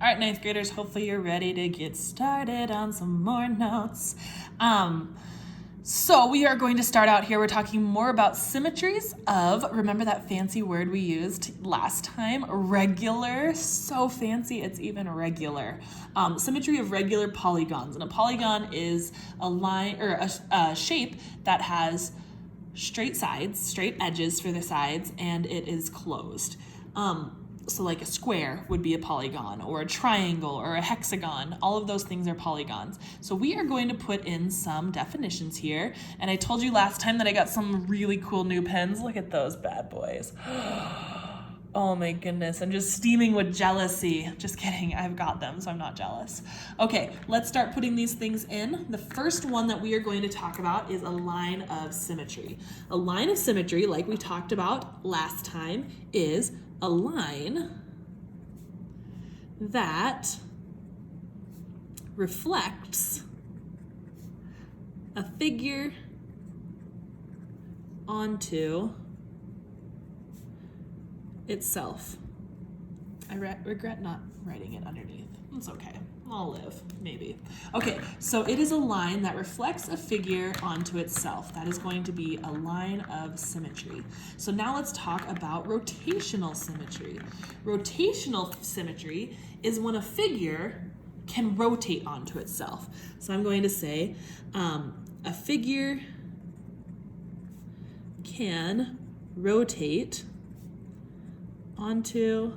All right, ninth graders, hopefully you're ready to get started on some more notes. So we are going to start out here. We're talking more about symmetries of, remember that fancy word we used last time, regular, so fancy it's even regular. Symmetry of regular polygons. And a polygon is a line or a shape that has straight sides, straight edges for the sides, and it is closed. So like a square would be a polygon, or a triangle, or a hexagon. All of those things are polygons. So we are going to put in some definitions here. And I told you last time that I got some really cool new pens. Look at those bad boys. Oh my goodness, I'm just steaming with jealousy. Just kidding, I've got them, so I'm not jealous. Okay, let's start putting these things in. The first one that we are going to talk about is a line of symmetry. A line of symmetry, like we talked about last time, is a line that reflects a figure onto itself. I regret not writing it underneath. It's okay. I'll live, maybe. Okay, so it is a line that reflects a figure onto itself. That is going to be a line of symmetry. So now let's talk about rotational symmetry. Rotational symmetry is when a figure can rotate onto itself. So I'm going to say a figure can rotate onto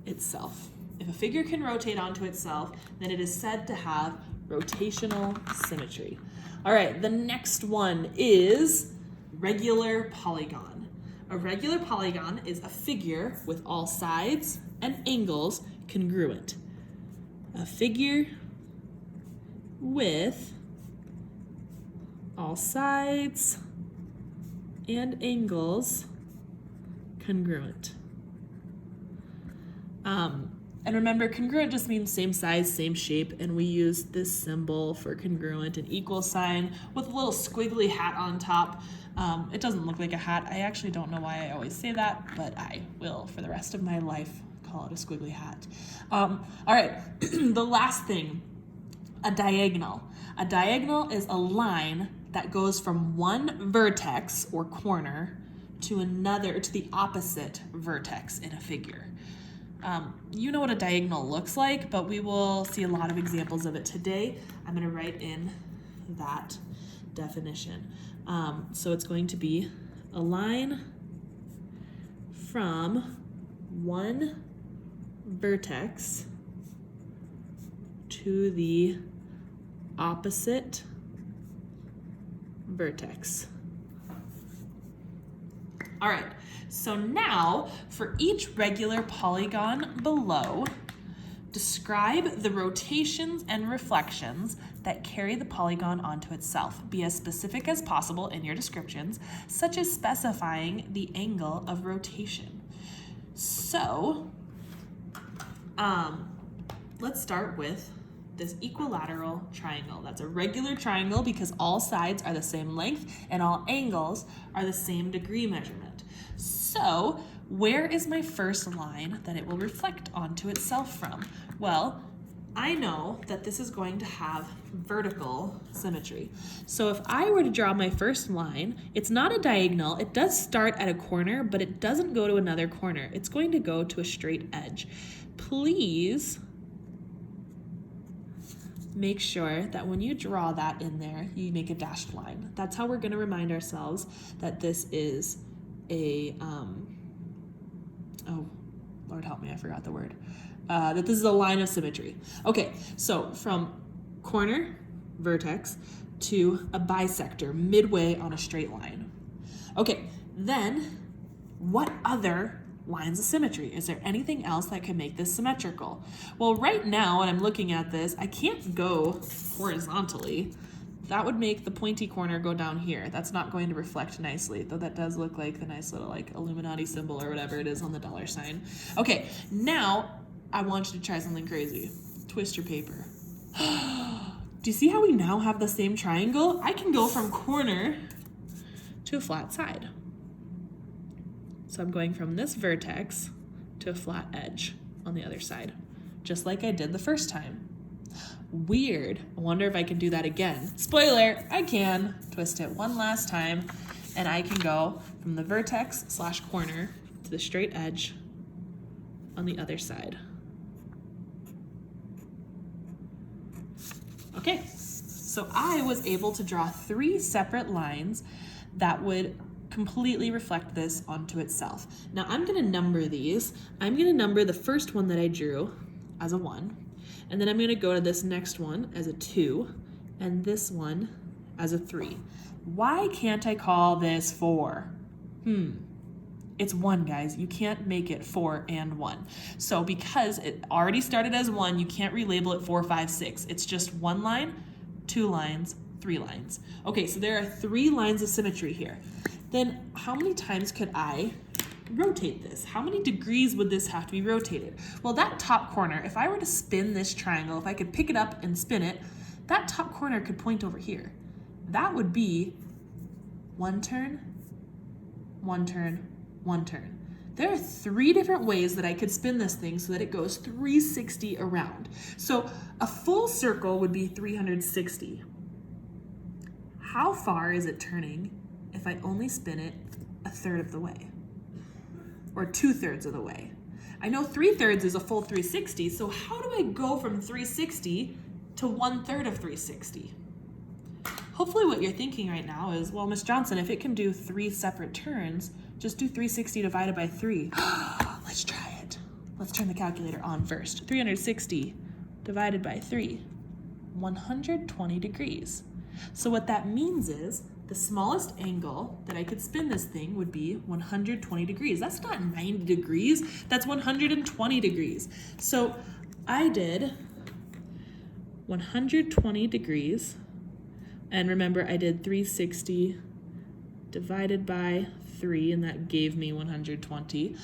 itself. If a figure can rotate onto itself, then it is said to have rotational symmetry. All right, the next one is regular polygon. A regular polygon is a figure with all sides and angles congruent. A figure with all sides and angles congruent. And remember, congruent just means same size, same shape, and we use this symbol for congruent, an equal sign with a little squiggly hat on top. It doesn't look like a hat. I actually don't know why I always say that, but I will for the rest of my life call it a squiggly hat. All right, the last thing, a diagonal. A diagonal is a line that goes from one vertex or corner to another, to the opposite vertex in a figure. You know what a diagonal looks like, but we will see a lot of examples of it today. I'm going to write in that definition. So it's going to be a line from one vertex to the opposite vertex. All right, so now for each regular polygon below, describe the rotations and reflections that carry the polygon onto itself. Be as specific as possible in your descriptions, such as specifying the angle of rotation. So, let's start with this equilateral triangle. That's a regular triangle because all sides are the same length and all angles are the same degree measurement. So, where is my first line that it will reflect onto itself from? Well, I know that this is going to have vertical symmetry. So if I were to draw my first line, it's not a diagonal. It does start at a corner, but it doesn't go to another corner. It's going to go to a straight edge. Please make sure that when you draw that in there, you make a dashed line. That's how we're going to remind ourselves that this is a, oh, Lord help me, I forgot the word. That this is a line of symmetry. Okay, so from corner, vertex, to a bisector, midway on a straight line. Okay, then what other lines of symmetry? Is there anything else that could make this symmetrical? Well, right now, when I'm looking at this, I can't go horizontally. That would make the pointy corner go down here. That's not going to reflect nicely, though that does look like the nice little like Illuminati symbol or whatever it is on the dollar sign. Okay, now I want you to try something crazy. Twist your paper. Do you see how we now have the same triangle? I can go from corner to a flat side. So I'm going from this vertex to a flat edge. on the other side, just like I did the first time. Weird. I wonder if I can do that again. Spoiler, I can. Twist it one last time, and I can go from the vertex / corner to the straight edge on the other side. Okay, so I was able to draw 3 separate lines that would completely reflect this onto itself. Now I'm gonna number these. I'm gonna number the first one that I drew as a 1, and then I'm gonna go to this next one as a 2, and this one as a 3. Why can't I call this 4? It's 1, guys. You can't make it 4 and 1. So because it already started as 1, you can't relabel it 4, 5, 6. It's just 1 line, 2 lines, 3 lines. Okay, so there are 3 lines of symmetry here. Then how many times could I rotate this? How many degrees would this have to be rotated? Well, that top corner, if I were to spin this triangle, if I could pick it up and spin it, that top corner could point over here. That would be 1 turn, 1 turn, 1 turn. There are 3 different ways that I could spin this thing so that it goes 360 around. So a full circle would be 360. How far is it turning if I only spin it 1/3 of the way? Or 2/3 of the way? I know 3/3 is a full 360, so how do I go from 360 to 1/3 of 360? Hopefully what you're thinking right now is, well, Miss Johnson, if it can do 3 separate turns, just do 360 divided by 3. Let's try it. Let's turn the calculator on first. 360 divided by 3, 120 degrees. So what that means is the smallest angle that I could spin this thing would be 120 degrees. That's not 90 degrees, that's 120 degrees. So I did 120 degrees, and remember I did 360 divided by 3, and that gave me 120.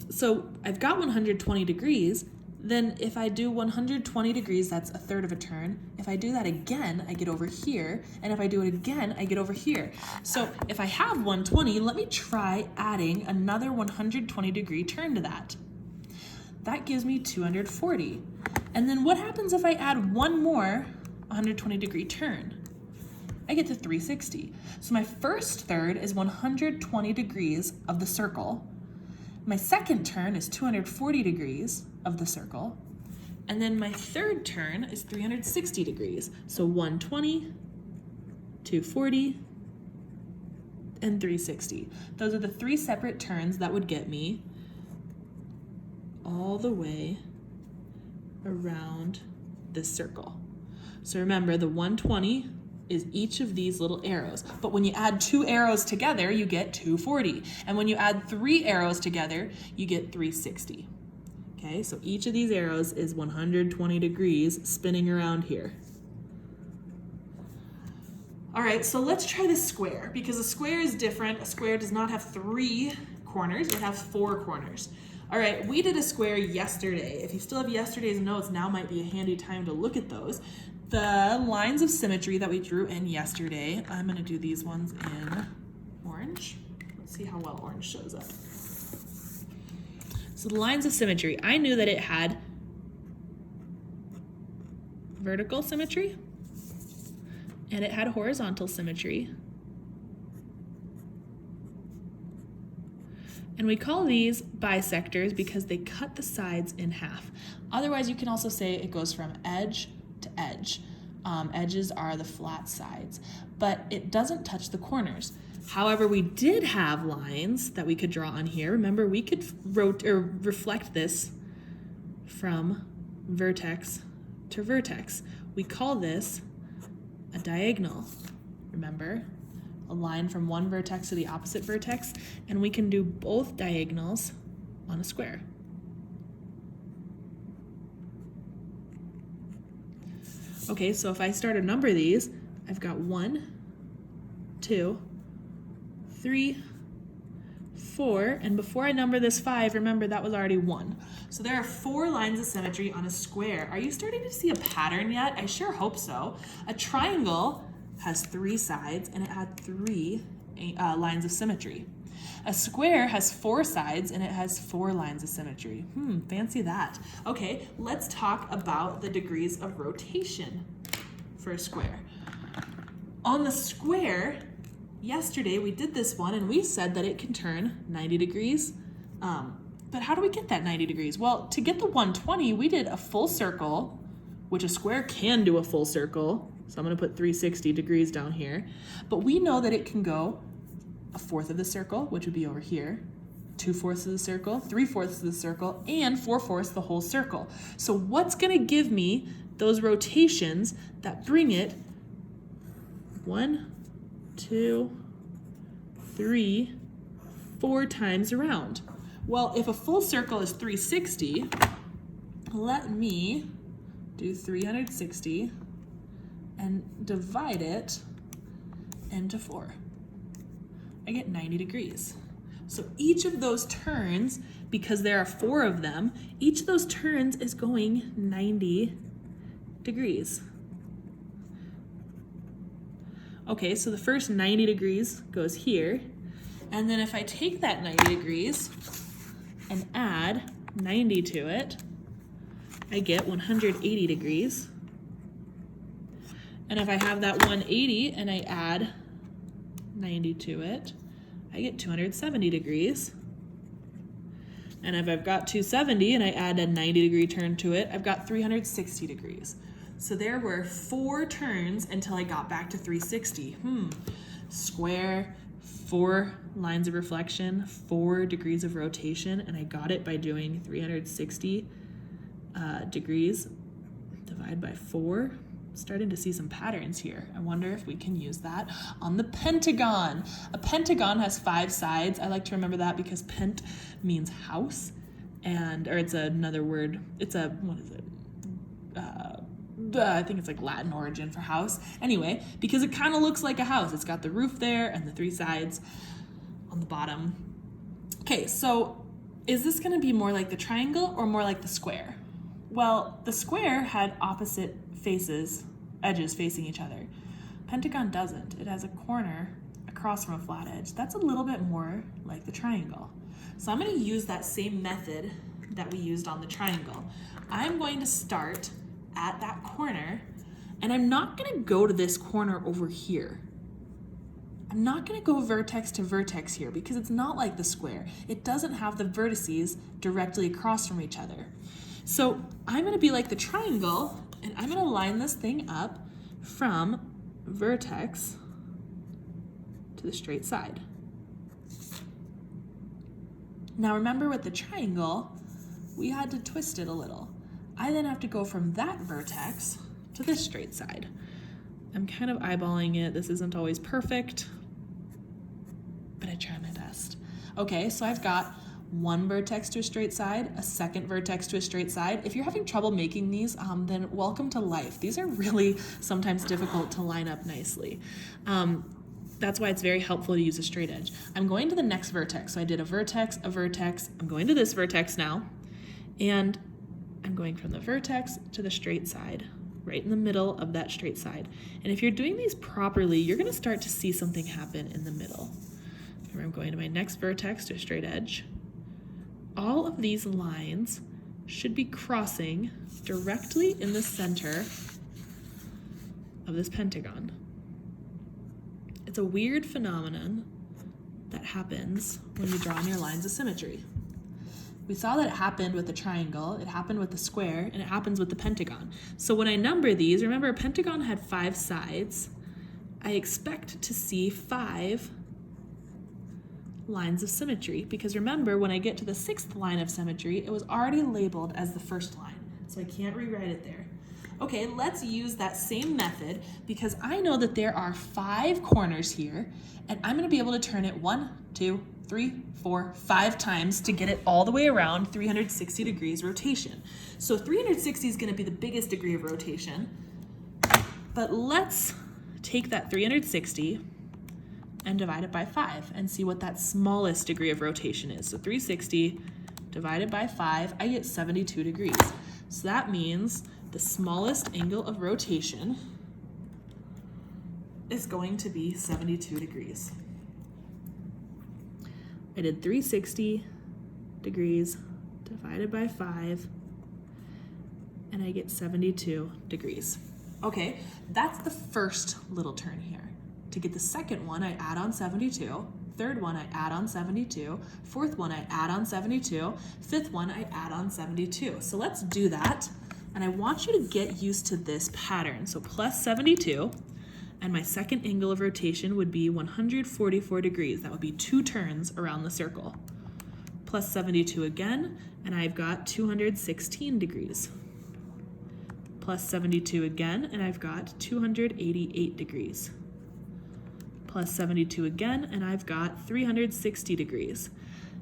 So I've got 120 degrees. Then if I do 120 degrees, that's 1/3 of a turn. If I do that again, I get over here. And if I do it again, I get over here. So if I have 120, let me try adding another 120 degree turn to that. That gives me 240. And then what happens if I add one more 120 degree turn? I get to 360. So my first third is 120 degrees of the circle. My second turn is 240 degrees of the circle. And then my third turn is 360 degrees. So 120, 240, and 360. Those are the 3 separate turns that would get me all the way around this circle. So remember, the 120 is each of these little arrows. But when you add 2 arrows together, you get 240. And when you add 3 arrows together, you get 360. Okay, so each of these arrows is 120 degrees spinning around here. All right, so let's try the square, because a square is different. A square does not have 3 corners, it has 4 corners. All right, we did a square yesterday. If you still have yesterday's notes, now might be a handy time to look at those. The lines of symmetry that we drew in yesterday, I'm gonna do these ones in orange. Let's see how well orange shows up. So the lines of symmetry, I knew that it had vertical symmetry and it had horizontal symmetry. And we call these bisectors because they cut the sides in half. Otherwise, you can also say it goes from edge to edge. Edges are the flat sides, but it doesn't touch the corners. However, we did have lines that we could draw on here. Remember, we could reflect this from vertex to vertex. We call this a diagonal. Remember, a line from one vertex to the opposite vertex, and we can do both diagonals on a square. Okay, so if I start to number these, I've got 1, 2, 3, 4, and before I number this 5, remember that was already 1. So there are 4 lines of symmetry on a square. Are you starting to see a pattern yet? I sure hope so. A triangle has 3 sides and it had 3 lines of symmetry. A square has 4 sides and it has 4 lines of symmetry. Fancy that. Okay, let's talk about the degrees of rotation for a square. On the square, yesterday we did this one and we said that it can turn 90 degrees. But how do we get that 90 degrees? Well, to get the 120, we did a full circle, which a square can do a full circle. So I'm going to put 360 degrees down here. But we know that it can go 1/4 of the circle, which would be over here, 2/4 of the circle, 3/4 of the circle, and 4/4 the whole circle. So what's going to give me those rotations that bring it 1, 2, 3, 4 times around? Well, if a full circle is 360, let me do 360 and divide it into 4. I get 90 degrees. So each of those turns, because there are 4 of them, each of those turns is going 90 degrees. Okay, so the first 90 degrees goes here. And then if I take that 90 degrees and add 90 to it, I get 180 degrees. And if I have that 180 and I add 90 to it, I get 270 degrees. And if I've got 270 and I add a 90 degree turn to it, I've got 360 degrees. So there were 4 turns until I got back to 360. Square, 4 lines of reflection, 4 degrees of rotation, and I got it by doing 360 degrees divided by 4. Starting to see some patterns here. I wonder if we can use that on the pentagon. A pentagon has 5 sides. I like to remember that because pent means house, or it's another word. It's what is it? I think it's like Latin origin for house. Anyway, because it kind of looks like a house. It's got the roof there and the 3 sides on the bottom. Okay, so is this going to be more like the triangle or more like the square? Well, the square had opposite edges facing each other. Pentagon doesn't. It has a corner across from a flat edge. That's a little bit more like the triangle. So I'm going to use that same method that we used on the triangle. I'm going to start at that corner, and I'm not going to go to this corner over here. I'm not going to go vertex to vertex here because it's not like the square. It doesn't have the vertices directly across from each other. So I'm going to be like the triangle, and I'm going to line this thing up from vertex to the straight side. Now remember with the triangle, we had to twist it a little. I then have to go from that vertex to this straight side. I'm kind of eyeballing it. This isn't always perfect, but I try my best. Okay, so I've got one vertex to a straight side, a second vertex to a straight side. If you're having trouble making these, then welcome to life. These are really sometimes difficult to line up nicely. That's why it's very helpful to use a straight edge. I'm going to the next vertex. So I did a vertex. I'm going to this vertex now, and I'm going from the vertex to the straight side, right in the middle of that straight side. And if you're doing these properly, you're gonna start to see something happen in the middle. Remember, I'm going to my next vertex to a straight edge. All of these lines should be crossing directly in the center of this pentagon. It's a weird phenomenon that happens when you draw on your lines of symmetry. We saw that it happened with the triangle, it happened with the square, and it happens with the pentagon. So when I number these, remember a pentagon had 5 sides. I expect to see 5 lines of symmetry, because remember, when I get to the 6th line of symmetry, it was already labeled as the first line, so I can't rewrite it there. Okay, let's use that same method, because I know that there are 5 corners here, and I'm gonna be able to turn it 1, 2, 3, 4, 5 times to get it all the way around 360 degrees rotation. So 360 is gonna be the biggest degree of rotation, but let's take that 360 and divide it by 5 and see what that smallest degree of rotation is. So 360 divided by 5, I get 72 degrees. So that means the smallest angle of rotation is going to be 72 degrees. I did 360 degrees divided by 5, and I get 72 degrees. Okay, that's the first little turn here. To get the second one, I add on 72. Third one, I add on 72. Fourth one, I add on 72. Fifth one, I add on 72. So let's do that. And I want you to get used to this pattern. So plus 72, and my second angle of rotation would be 144 degrees. That would be 2 turns around the circle. Plus 72 again, and I've got 216 degrees. Plus 72 again, and I've got 288 degrees. Plus 72 again, and I've got 360 degrees.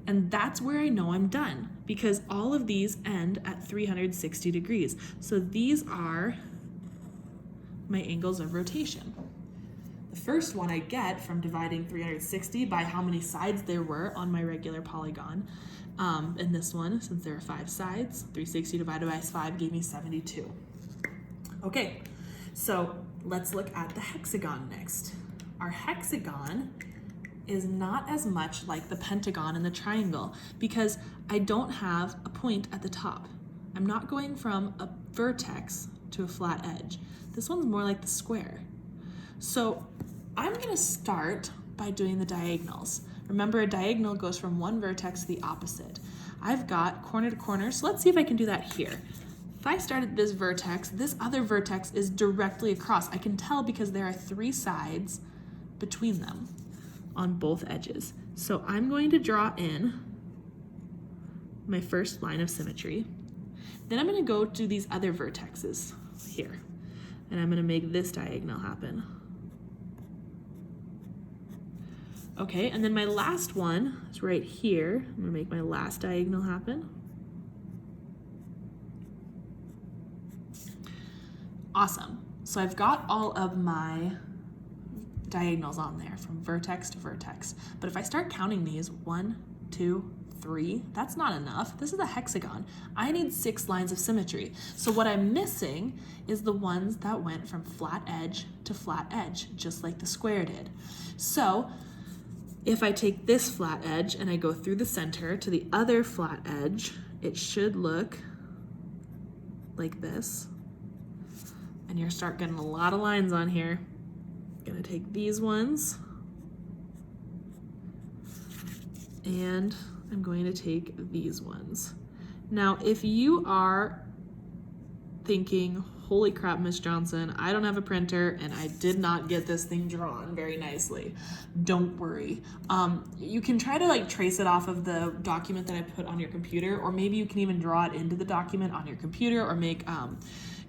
And that's where I know I'm done, because all of these end at 360 degrees. So these are my angles of rotation. The first one I get from dividing 360 by how many sides there were on my regular polygon. And this one, since there are 5 sides, 360 divided by 5 gave me 72. Okay, so let's look at the hexagon next. Our hexagon is not as much like the pentagon and the triangle because I don't have a point at the top. I'm not going from a vertex to a flat edge. This one's more like the square. So I'm gonna start by doing the diagonals. Remember, a diagonal goes from one vertex to the opposite. I've got corner to corner, so let's see if I can do that here. If I start at this vertex, this other vertex is directly across. I can tell because there are 3 sides between them on both edges. So I'm going to draw in my first line of symmetry. Then I'm going to go to these other vertexes here, and I'm going to make this diagonal happen. Okay, and then my last one is right here. I'm going to make my last diagonal happen. Awesome. So I've got all of my diagonals on there from vertex to vertex. But if I start counting these, 1, 2, 3, that's not enough. This is a hexagon. I need 6 lines of symmetry. So what I'm missing is the ones that went from flat edge to flat edge, just like the square did. So if I take this flat edge and I go through the center to the other flat edge, it should look like this. And you'll start getting a lot of lines on here. I'm gonna take these ones, and I'm going to take these ones. Now, if you are thinking, holy crap, Miss Johnson, I don't have a printer and I did not get this thing drawn very nicely, don't worry. You can try to like trace it off of the document that I put on your computer, or maybe you can even draw it into the document on your computer, or make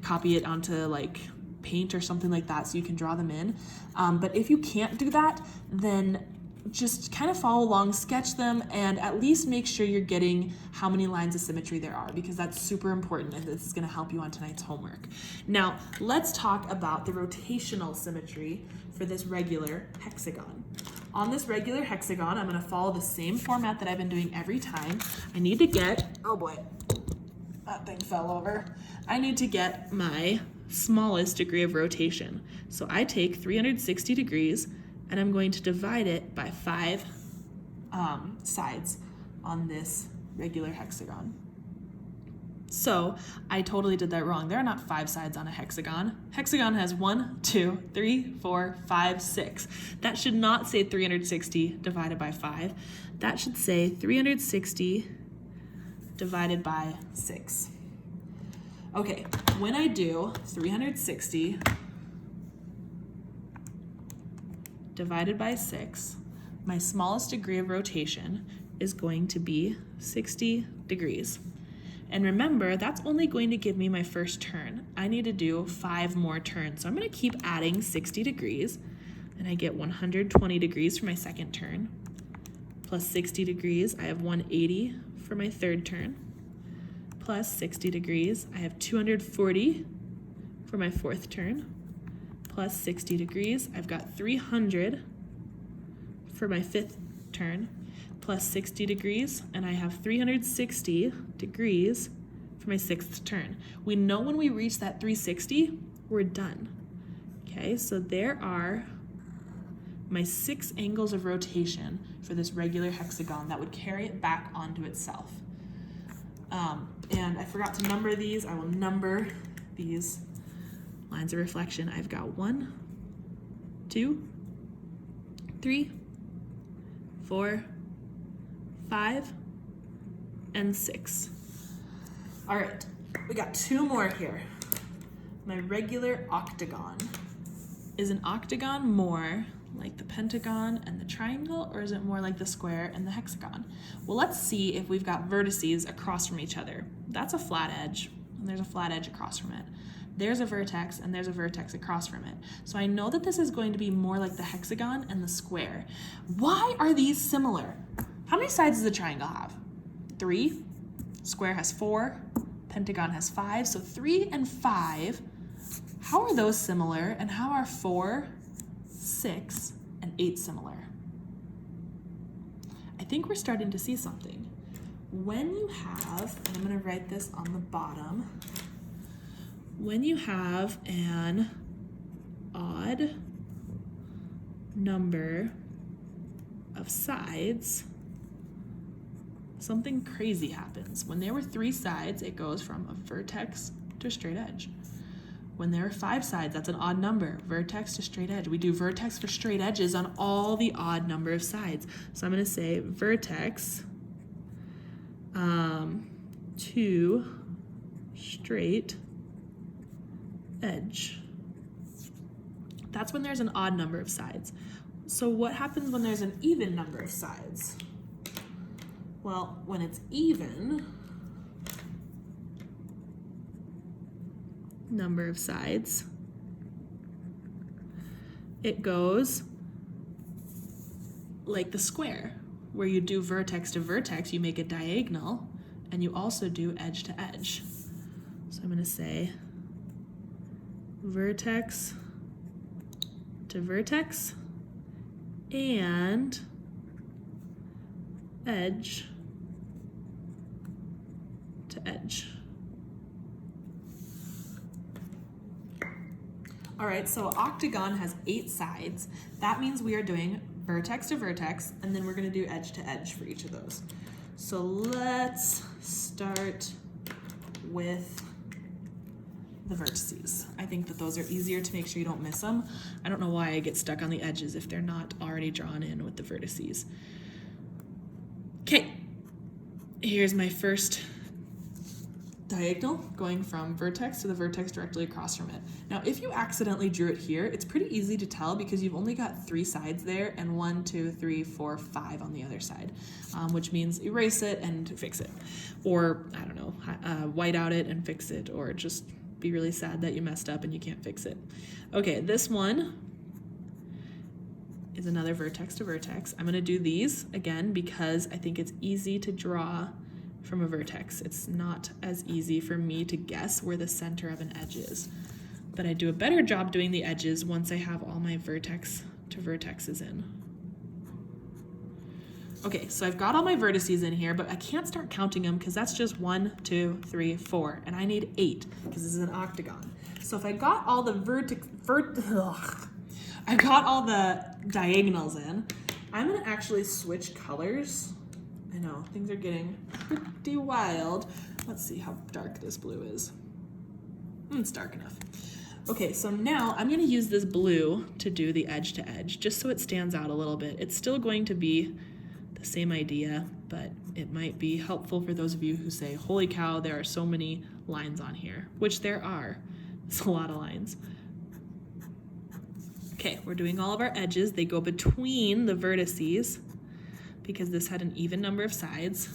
copy it onto like paint or something like that so you can draw them in. But if you can't do that, then just kind of follow along, sketch them, and at least make sure you're getting how many lines of symmetry there are, because that's super important and this is going to help you on tonight's homework. Now, let's talk about the rotational symmetry for this regular hexagon. On this regular hexagon, I'm going to follow the same format that I've been doing every time. I need to get, oh boy, that thing fell over. I need to get my smallest degree of rotation. So I take 360 degrees and I'm going to divide it by 5 sides on this regular hexagon. So I totally did that wrong. There are not 5 sides on a hexagon. Hexagon has 1, 2, 3, 4, 5, 6. That should not say 360 divided by 5. That should say 360 divided by 6. Okay, when I do 360 divided by 6, my smallest degree of rotation is going to be 60 degrees. And remember, that's only going to give me my first turn. I need to do 5 more turns. So I'm going to keep adding 60 degrees, and I get 120 degrees for my second turn. Plus 60 degrees, I have 180 for my third turn. Plus 60 degrees, I have 240 for my fourth turn. Plus 60 degrees, I've got 300 for my fifth turn. Plus 60 degrees, and I have 360 degrees for my sixth turn. We know when we reach that 360, we're done. Okay, so there are my 6 angles of rotation for this regular hexagon that would carry it back onto itself. And I forgot to number these. I will number these lines of reflection. I've got 1, 2, 3, 4, 5, and 6. All right, we got 2 more here. My regular octagon. Is an octagon more like the pentagon and the triangle, or is it more like the square and the hexagon? Well, let's see if we've got vertices across from each other. That's a flat edge, and there's a flat edge across from it. There's a vertex, and there's a vertex across from it. So I know that this is going to be more like the hexagon and the square. Why are these similar? How many sides does the triangle have? 3. Square has 4. Pentagon has 5. So 3 and 5, how are those similar? And how are 4, 6, and 8 similar? I think we're starting to see something. When you have, and I'm going to write this on the bottom, when you have an odd number of sides, something crazy happens. When there were 3 sides, it goes from a vertex to a straight edge. When there are 5 sides, that's an odd number, vertex to straight edge. We do vertex for straight edges on all the odd number of sides. So I'm going to say vertex to straight edge. That's when there's an odd number of sides. So what happens when there's an even number of sides? Well, when it's even number of sides, it goes like the square, where you do vertex to vertex, you make it diagonal, and you also do edge to edge. So I'm going to say vertex to vertex and edge to edge. All right, so octagon has 8 sides. That means we are doing vertex to vertex, and then we're going to do edge to edge for each of those. So let's start with the vertices. I think that those are easier to make sure you don't miss them. I don't know why I get stuck on the edges if they're not already drawn in with the vertices. Okay, here's my first diagonal going from vertex to the vertex directly across from it. Now, if you accidentally drew it here, it's pretty easy to tell because you've only got 3 sides there and 1, 2, 3, 4, 5 on the other side, which means erase it and fix it. Or, I don't know, white out it and fix it, or just be really sad that you messed up and you can't fix it. Okay, this one is another vertex to vertex. I'm gonna do these again because I think it's easy to draw from a vertex. It's not as easy for me to guess where the center of an edge is, but I do a better job doing the edges once I have all my vertex to vertexes in. Okay, so I've got all my vertices in here, but I can't start counting them because that's just 1, 2, 3, 4, and I need 8 because this is an octagon. So if I got all the I got all the diagonals in, I'm gonna actually switch colors. I know, things are getting pretty wild. Let's see how dark this blue is. It's dark enough. Okay, so now I'm gonna use this blue to do the edge to edge, just so it stands out a little bit. It's still going to be the same idea, but it might be helpful for those of you who say, holy cow, there are so many lines on here, which there are. It's a lot of lines. Okay, we're doing all of our edges. They go between the vertices, because this had an even number of sides.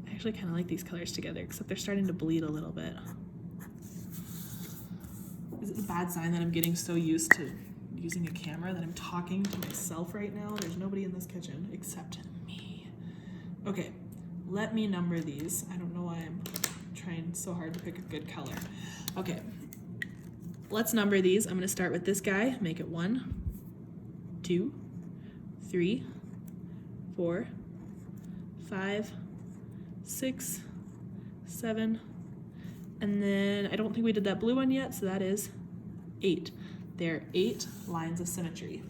I actually kind of like these colors together, except they're starting to bleed a little bit. Is it a bad sign that I'm getting so used to using a camera that I'm talking to myself right now? There's nobody in this kitchen except me. Okay, let me number these. I don't know why I'm trying so hard to pick a good color. Okay, let's number these. I'm gonna start with this guy, make it 1, 2, 3, 4, 5, 6, 7, and then I don't think we did that blue one yet, so that is 8. There are 8 lines of symmetry.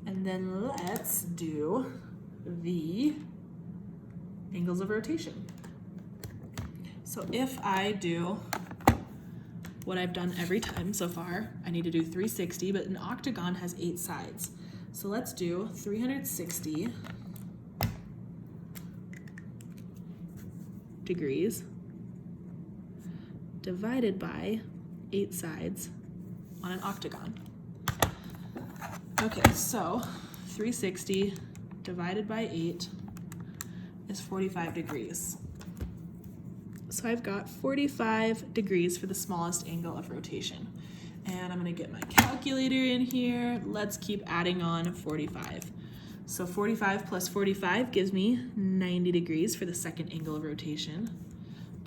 And then let's do the angles of rotation. So if I do what I've done every time so far, I need to do 360, but an octagon has 8 sides. So let's do 360 degrees divided by 8 sides on an octagon. Okay, so 360 divided by 8 is 45 degrees. So I've got 45 degrees for the smallest angle of rotation. And I'm gonna get my calculator in here. Let's keep adding on 45. So 45 plus 45 gives me 90 degrees for the second angle of rotation.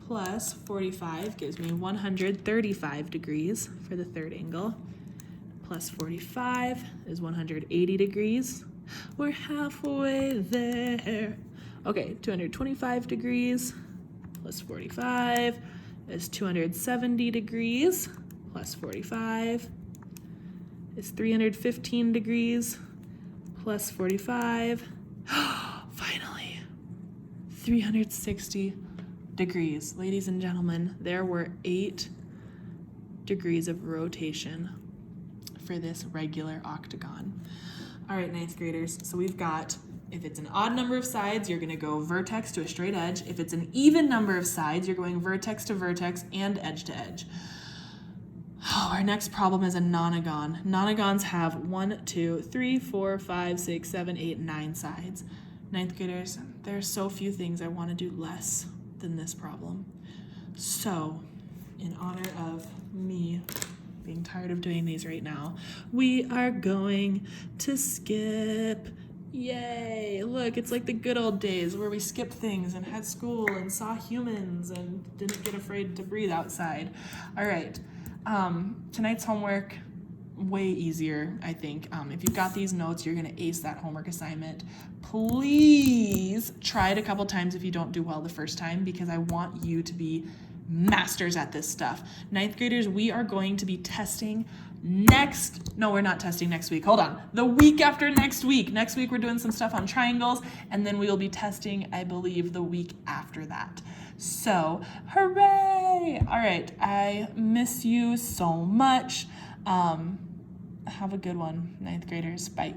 Plus 45 gives me 135 degrees for the third angle. Plus 45 is 180 degrees. We're halfway there. Okay, 225 degrees plus 45 is 270 degrees, plus 45 is 315 degrees, plus 45, finally, 360 degrees. Ladies and gentlemen, there were 8 degrees of rotation for this regular octagon. All right, 9th graders, so we've got, if it's an odd number of sides, you're gonna go vertex to a straight edge. If it's an even number of sides, you're going vertex to vertex and edge to edge. Oh, our next problem is a nonagon. Nonagons have 1, 2, 3, 4, 5, 6, 7, 8, 9 sides. 9th graders, there are so few things I wanna do less than this problem. So, in honor of me being tired of doing these right now, we are going to skip. Yay, look, it's like the good old days where we skipped things and had school and saw humans and didn't get afraid to breathe outside. All right, tonight's homework, way easier, I think. If you've got these notes, you're gonna ace that homework assignment. Please try it a couple times if you don't do well the first time, because I want you to be masters at this stuff. 9th graders, we are going to be testing we're not testing next week. Hold on. The week after next week. Next week we're doing some stuff on triangles, and then we will be testing, I believe, the week after that. So, hooray! All right, I miss you so much. Have a good one, 9th graders. Bye.